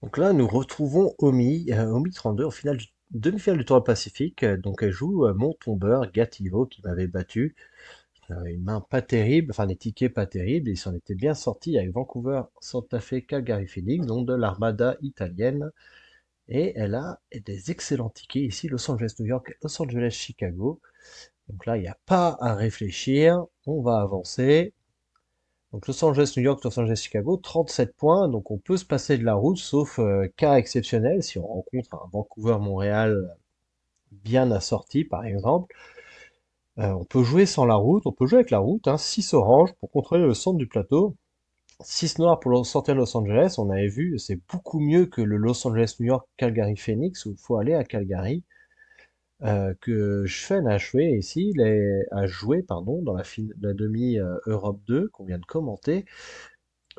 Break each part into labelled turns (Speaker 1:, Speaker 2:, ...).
Speaker 1: Donc là, nous retrouvons Omi 32 en demi-finale du Tour Pacifique. Donc elle joue mon tombeur Gativo qui m'avait battu. Une main pas terrible, enfin des tickets pas terribles. Il s'en était bien sorti avec Vancouver, Santa Fe, Calgary, Phoenix, donc de l'armada italienne. Et elle a des excellents tickets ici, Los Angeles, New York, Los Angeles, Chicago. Donc là, il n'y a pas à réfléchir. On va avancer. Donc Los Angeles, New York, Los Angeles, Chicago, 37 points, donc on peut se passer de la route, sauf cas exceptionnel, si on rencontre un Vancouver-Montréal bien assorti, par exemple. On peut jouer sans la route, on peut jouer avec la route, hein, 6 oranges pour contrôler le centre du plateau, 6 noirs pour sortir de Los Angeles, on avait vu, c'est beaucoup mieux que le Los Angeles-New York, Calgary-Phoenix, où il faut aller à Calgary, que Schwen a joué ici, a joué, pardon, dans la demi Europe 2 qu'on vient de commenter.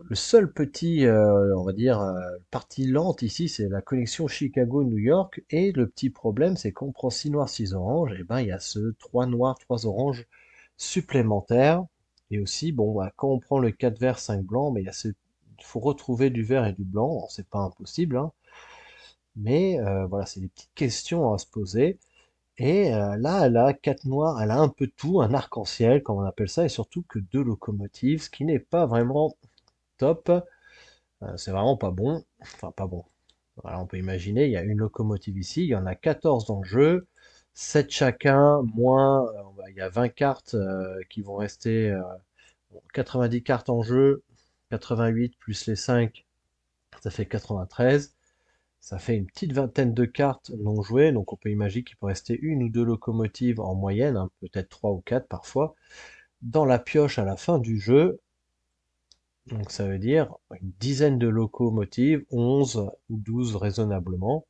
Speaker 1: Le seul petit, on va dire, partie lente ici, c'est la connexion Chicago-New York. Et le petit problème, c'est qu'on prend 6 noirs, 6 oranges, et ben il y a ce 3 noirs, 3 oranges supplémentaires. Et aussi, bon, bah, quand on prend le 4 vert, 5 blancs, mais il faut retrouver du vert et du blanc. Bon, c'est pas impossible, hein. Mais voilà, c'est des petites questions à se poser. Et là, elle a 4 noirs, elle a un peu de tout, un arc-en-ciel, comme on appelle ça, et surtout que 2 locomotives, ce qui n'est pas vraiment top. C'est vraiment pas bon. Enfin, pas bon. Voilà, on peut imaginer, il y a une locomotive ici, il y en a 14 dans le jeu, 7 chacun, moins, il y a 20 cartes qui vont rester, bon, 90 cartes en jeu, 88 plus les 5, ça fait 93. Ça fait une petite vingtaine de cartes non jouées, donc on peut imaginer qu'il peut rester une ou deux locomotives en moyenne, hein, peut-être 3 ou 4 parfois, dans la pioche à la fin du jeu. Donc ça veut dire une dizaine de locomotives, 11 ou 12 raisonnablement.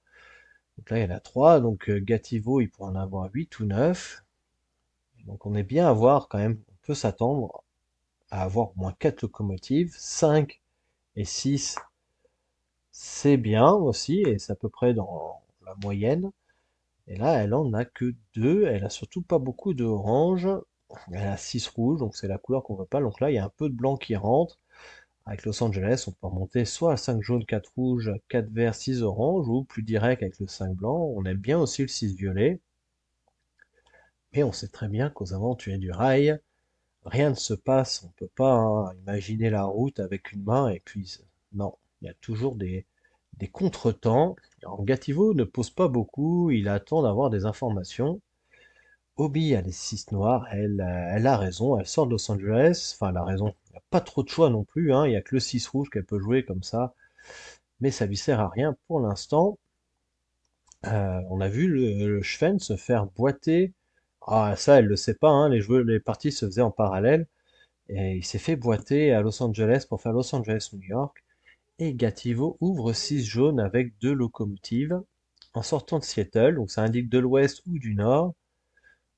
Speaker 1: Donc là, il y en a 3, donc Gativo, il pourrait en avoir 8 ou 9. Donc on est bien à voir quand même, on peut s'attendre à avoir au moins 4 locomotives, 5 et 6, c'est bien aussi, et c'est à peu près dans la moyenne. Et là, elle en a que 2, elle a surtout pas beaucoup de orange, elle a 6 rouges, donc c'est la couleur qu'on veut pas. Donc là, il y a un peu de blanc qui rentre. Avec Los Angeles, on peut remonter soit à 5 jaunes, 4 rouges, 4 verts, 6 oranges, ou plus direct avec le 5 blanc. On aime bien aussi le 6 violet. Mais on sait très bien qu'aux aventuriers du rail, rien ne se passe. On peut pas, hein, imaginer la route avec une main et puis non, il y a toujours des contretemps. Alors Gativo ne pose pas beaucoup, il attend d'avoir des informations. Obi a les 6 noirs, elle a raison, elle sort de Los Angeles, enfin elle a raison. Il n'y a pas trop de choix non plus, hein, il n'y a que le 6 rouge qu'elle peut jouer comme ça, mais ça lui sert à rien pour l'instant. On a vu le Schwen se faire boiter. Ah, ça, elle le sait pas, hein, les parties se faisaient en parallèle. Et il s'est fait boiter à Los Angeles pour faire Los Angeles-New York. Et Gativo ouvre 6 jaunes avec 2 locomotives en sortant de Seattle. Donc ça indique de l'ouest ou du nord.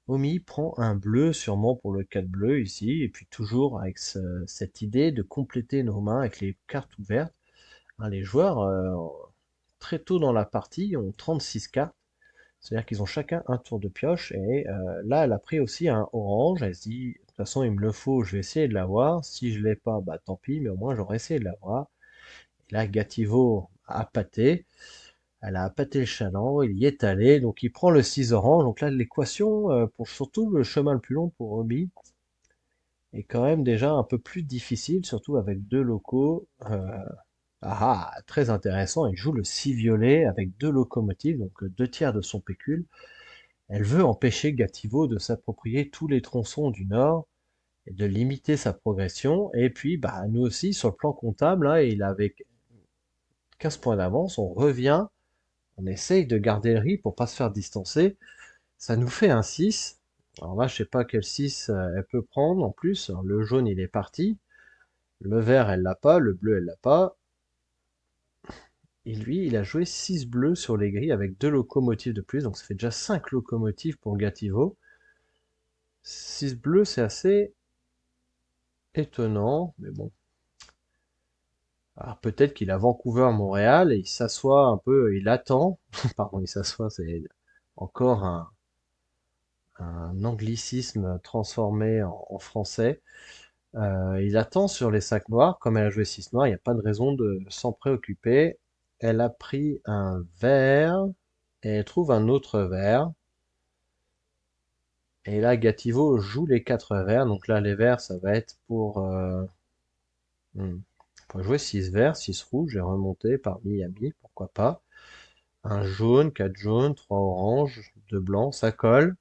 Speaker 1: Omi prend un bleu, sûrement pour le 4 bleu ici. Et puis toujours avec cette idée de compléter nos mains avec les cartes ouvertes. Hein, les joueurs, très tôt dans la partie, ont 36 cartes. C'est-à-dire qu'ils ont chacun un tour de pioche. Et là, elle a pris aussi un orange. Elle se dit, de toute façon, il me le faut, je vais essayer de l'avoir. Si je l'ai pas, bah tant pis, mais au moins j'aurais essayé de l'avoir. Et là, Gativo a appâté. Elle a appâté le chaland, il y est allé, donc il prend le 6 orange. Donc là, l'équation, pour surtout le chemin le plus long pour Roby, est quand même déjà un peu plus difficile, surtout avec deux locaux. Très intéressant. Il joue le 6 violet avec deux locomotives, donc 2 tiers de son pécule. Elle veut empêcher Gativo de s'approprier tous les tronçons du Nord et de limiter sa progression. Et puis, bah, nous aussi, sur le plan comptable, là, il avait 15 points d'avance. On revient, on essaye de garder le riz pour pas se faire distancer. Ça nous fait un 6. Alors là, je sais pas quel 6 elle peut prendre en plus. Alors, le jaune, il est parti. Le vert, elle l'a pas. Le bleu, elle l'a pas. Et lui, il a joué 6 bleus sur les grilles avec 2 locomotives de plus. Donc ça fait déjà 5 locomotives pour Gativo. 6 bleus, c'est assez étonnant, mais bon. Alors peut-être qu'il a Vancouver, Montréal, et il s'assoit un peu, il attend. Pardon, il s'assoit, c'est encore un anglicisme transformé en français. Il attend sur les sacs noirs, comme elle a joué 6 noirs, il n'y a pas de raison de s'en préoccuper. Elle a pris un verre et elle trouve un autre verre. Et là, Gativo joue les quatre verres. Donc là, les verres, ça va être hmm, pour jouer 6 verts, 6 rouges et remonter par Miami, pourquoi pas. Un jaune, 4 jaunes, 3 oranges, 2 blancs, ça colle.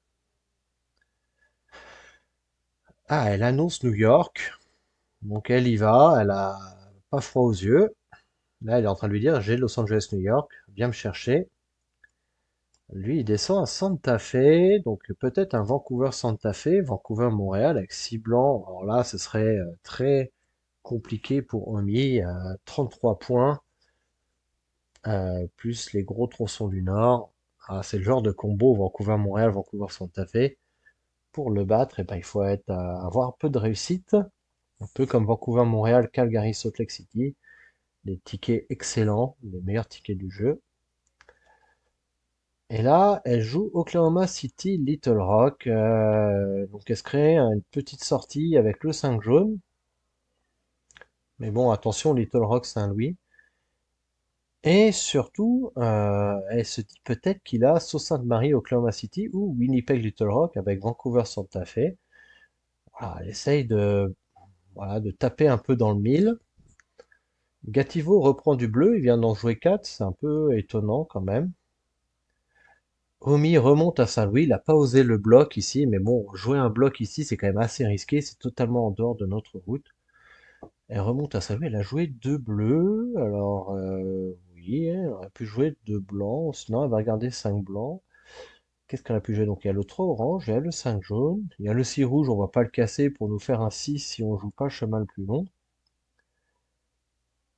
Speaker 1: Ah, elle annonce New York. Donc elle y va, elle a pas froid aux yeux. Là, elle est en train de lui dire, j'ai Los Angeles, New York, viens me chercher. Lui, il descend à Santa Fe, donc peut-être un Vancouver-Santa Fe, Vancouver-Montréal avec 6 blancs. Alors là, ce serait très compliqué pour Omi, 33 points, plus les gros tronçons du Nord. Ah, c'est le genre de combo Vancouver-Montréal, Vancouver-Santa Fe. Pour le battre, il faut avoir un peu de réussite, un peu comme Vancouver-Montréal, Calgary-Salt Lake City. Des tickets excellents, les meilleurs tickets du jeu. Et là, elle joue Oklahoma City Little Rock. Donc elle se crée une petite sortie avec le 5 jaune. Mais bon, attention, Little Rock Saint-Louis. Et surtout, elle se dit peut-être qu'il a Sault Ste. Marie Oklahoma City ou Winnipeg Little Rock avec Vancouver Santa Fe. Voilà, elle essaye voilà, de taper un peu dans le mille. Gativo reprend du bleu, il vient d'en jouer 4, c'est un peu étonnant quand même. Omi remonte à Saint-Louis, il n'a pas osé le bloc ici, mais bon, jouer un bloc ici, c'est quand même assez risqué, c'est totalement en dehors de notre route. Elle remonte à Saint-Louis, elle a joué deux bleus, alors oui, elle aurait pu jouer deux blancs, sinon elle va regarder 5 blancs. Qu'est-ce qu'elle a pu jouer? Donc il y a le 3 orange, il y a le 5 jaune, il y a le 6 rouge, on va pas le casser pour nous faire un 6 si on joue pas le chemin le plus long.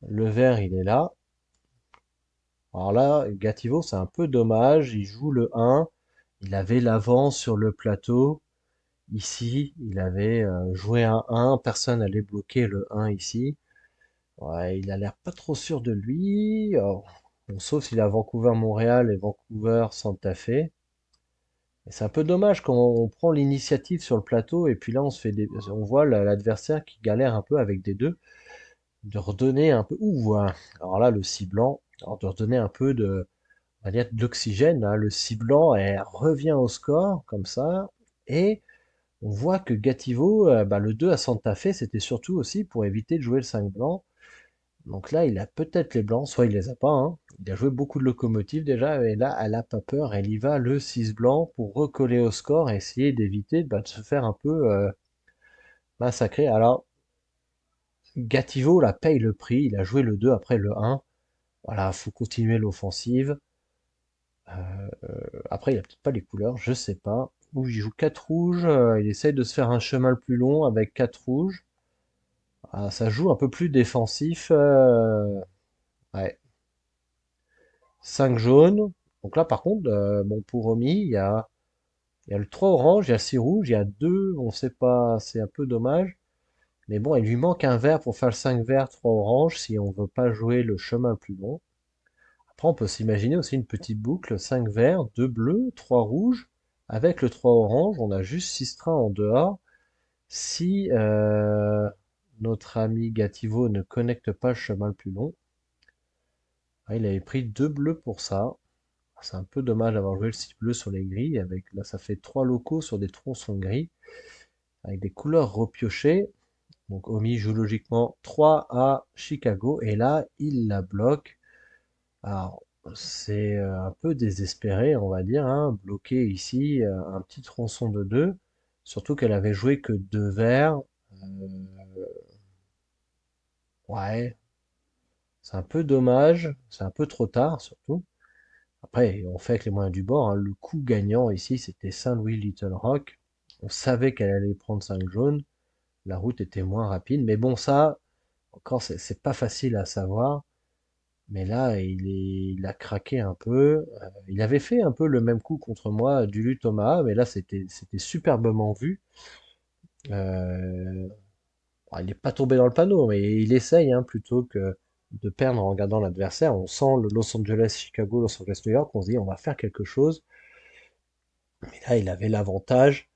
Speaker 1: Le vert, il est là. Alors là, Gativo, c'est un peu dommage, il joue le 1, il avait l'avance sur le plateau. Ici, il avait joué un 1, personne n'allait bloquer le 1 ici. Ouais, il a l'air pas trop sûr de lui. Alors, bon, sauf s'il a Vancouver-Montréal et Vancouver-Santa Fe. Et c'est un peu dommage quand on prend l'initiative sur le plateau et puis là on voit l'adversaire qui galère un peu avec des deux, de redonner un peu. Ouh, hein. Alors là, le 6 blanc, alors de redonner un peu on va dire de l'oxygène, hein. Le 6 blanc, elle revient au score comme ça. Et on voit que Gativo, bah, le 2 à Santa Fe, c'était surtout aussi pour éviter de jouer le 5 blanc. Donc là, il a peut-être les blancs, soit il les a pas, hein. Il a joué beaucoup de locomotives déjà, et là, elle a pas peur, elle y va le 6 blanc pour recoller au score et essayer d'éviter bah, de se faire un peu massacrer. Alors, Gativo, là, paye le prix, il a joué le 2 après le 1. Voilà, faut continuer l'offensive. Après, il a peut-être pas les couleurs, je sais pas. Ou il joue 4 rouges, il essaye de se faire un chemin le plus long avec 4 rouges. Ah, ça joue un peu plus défensif. Ouais. 5 jaunes. Donc là, par contre, bon, pour Romy, il y a le 3 orange, il y a le 6 rouge, il y a 2, on sait pas, c'est un peu dommage. Mais bon, il lui manque un vert pour faire le 5 vert, 3 orange, si on veut pas jouer le chemin le plus long. Après, on peut s'imaginer aussi une petite boucle, 5 verts, 2 bleus, 3 rouges. Avec le 3 orange, on a juste 6 trains en dehors. Si notre ami Gativo ne connecte pas le chemin le plus long, ah, il avait pris 2 bleus pour ça. C'est un peu dommage d'avoir joué le 6 bleu sur les grilles. Là, ça fait 3 locaux sur des tronçons gris, avec des couleurs repiochées. Donc Omi joue logiquement 3 à Chicago, et là, il la bloque. Alors, c'est un peu désespéré, on va dire, hein, bloquer ici un petit tronçon de 2. Surtout qu'elle avait joué que 2 verts. Ouais, c'est un peu dommage, c'est un peu trop tard surtout. Après, on fait avec les moyens du bord, hein. Le coup gagnant ici, c'était Saint-Louis Little Rock. On savait qu'elle allait prendre 5 jaunes. La route était moins rapide. Mais bon, ça, encore, c'est pas facile à savoir. Mais là, il a craqué un peu. Il avait fait un peu le même coup contre moi du Thomas, mais là, c'était superbement vu. Euh, bon, il n'est pas tombé dans le panneau, mais il essaye, hein, plutôt que de perdre en regardant l'adversaire. On sent le Los Angeles, Chicago, Los Angeles, New York. On se dit, on va faire quelque chose. Mais là, il avait l'avantage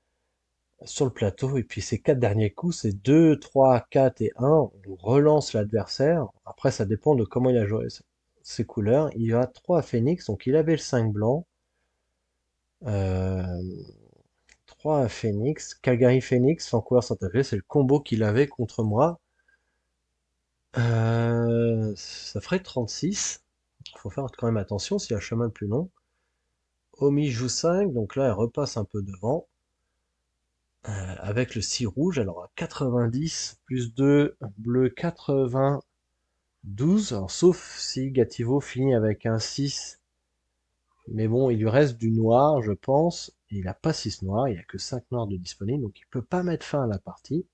Speaker 1: sur le plateau. Et puis ces 4 derniers coups, c'est 2, 3, 4 et 1. On relance l'adversaire. Après, ça dépend de comment il a joué. ses couleurs. Il a 3 Phoenix, donc il avait le 5 blanc. Euh, 3 Phoenix. Calgary Phoenix, Vancouver Santa Fe, c'est le combo qu'il avait contre moi. Ça ferait 36. Il faut faire quand même attention s'il y a le chemin le plus long. Omi joue 5, donc là elle repasse un peu devant. Avec le 6 rouge, elle aura 90, plus 2, bleu 92. Alors, sauf si Gativo finit avec un 6. Mais bon, il lui reste du noir, je pense. Et il n'a pas 6 noirs, il n'y a que 5 noirs de disponibles, donc il peut pas mettre fin à la partie.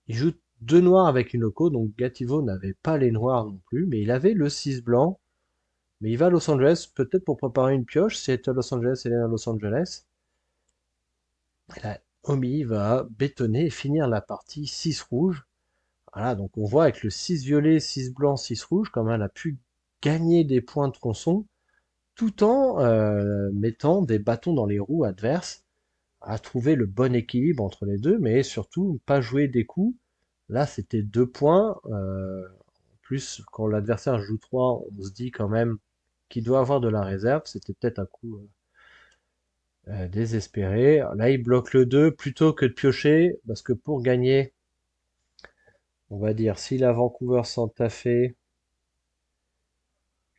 Speaker 1: Il joue 2 noirs avec une loco, donc Gativo n'avait pas les noirs non plus, mais il avait le 6 blanc. Mais il va à Los Angeles, peut-être pour préparer une pioche, si elle est à Los Angeles, elle est à Los Angeles. Et là, Omi va bétonner et finir la partie 6 rouge. Voilà, donc on voit avec le 6 violet, 6 blanc, 6 rouge, comme elle a pu gagner des points de tronçon, tout en mettant des bâtons dans les roues adverses, à trouver le bon équilibre entre les deux, mais surtout pas jouer des coups. Là, c'était 2 points. En plus, quand l'adversaire joue 3, on se dit quand même qu'il doit avoir de la réserve. C'était peut-être un coup désespéré. Là, il bloque le 2 plutôt que de piocher, parce que pour gagner, on va dire, s'il a Vancouver Santa Fe,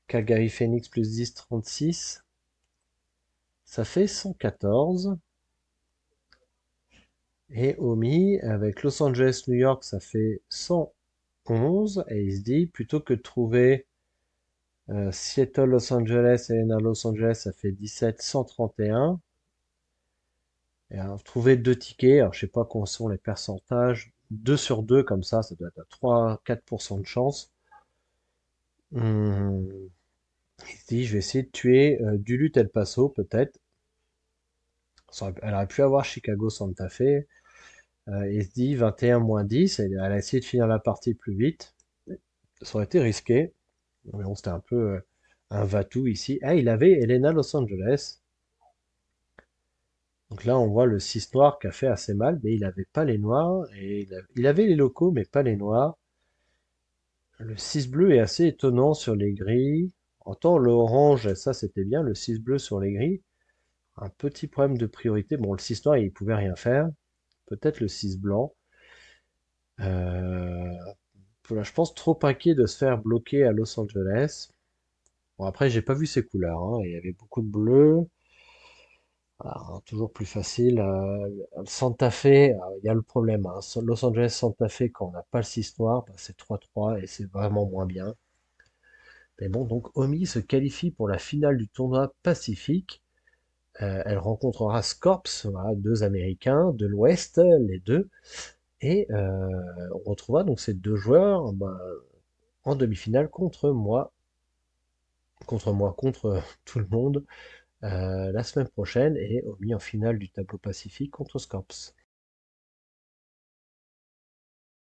Speaker 1: Calgary Phoenix plus 10, 36, ça fait 114. Et Omi, avec Los Angeles, New York, ça fait 111. Et il se dit, plutôt que de trouver Seattle, Los Angeles, Helena, Los Angeles, ça fait 17, 131. Et alors, trouver 2 tickets, alors je sais pas quoi sont les pourcentages, 2 sur 2 comme ça doit être à 3-4% de chance. Il se dit, je vais essayer de tuer Duluth El Paso, peut-être. Elle aurait pu avoir Chicago Santa Fe. Il se dit 21 moins 10, elle a essayé de finir la partie plus vite. Ça aurait été risqué. Mais bon, c'était un peu un va-tout ici. Ah, il avait Helena Los Angeles. Donc là, on voit le 6 noir qui a fait assez mal, mais il n'avait pas les noirs. Et il avait les locaux, mais pas les noirs. Le 6 bleu est assez étonnant sur les gris. Autant l'orange, ça c'était bien. Le 6 bleu sur les gris. Un petit problème de priorité. Bon, le 6 noir, il pouvait rien faire. Peut-être le 6 blanc. Euh, voilà, je pense trop inquiet de se faire bloquer à Los Angeles. Bon, après, j'ai pas vu ses couleurs, hein. Il y avait beaucoup de bleu. Voilà, hein, toujours plus facile. Santa Fe, il y a le problème, hein. Los Angeles Santa Fe, quand on n'a pas le 6 noir, bah, c'est 3-3 et c'est vraiment moins bien. Mais bon, donc Omi se qualifie pour la finale du tournoi Pacifique. Elle rencontrera Scorps, voilà, 2 Américains de l'Ouest, les deux. Et on retrouvera donc ces 2 joueurs bah, en demi-finale contre tout le monde la semaine prochaine et Omi en finale du tableau Pacifique contre Scorps.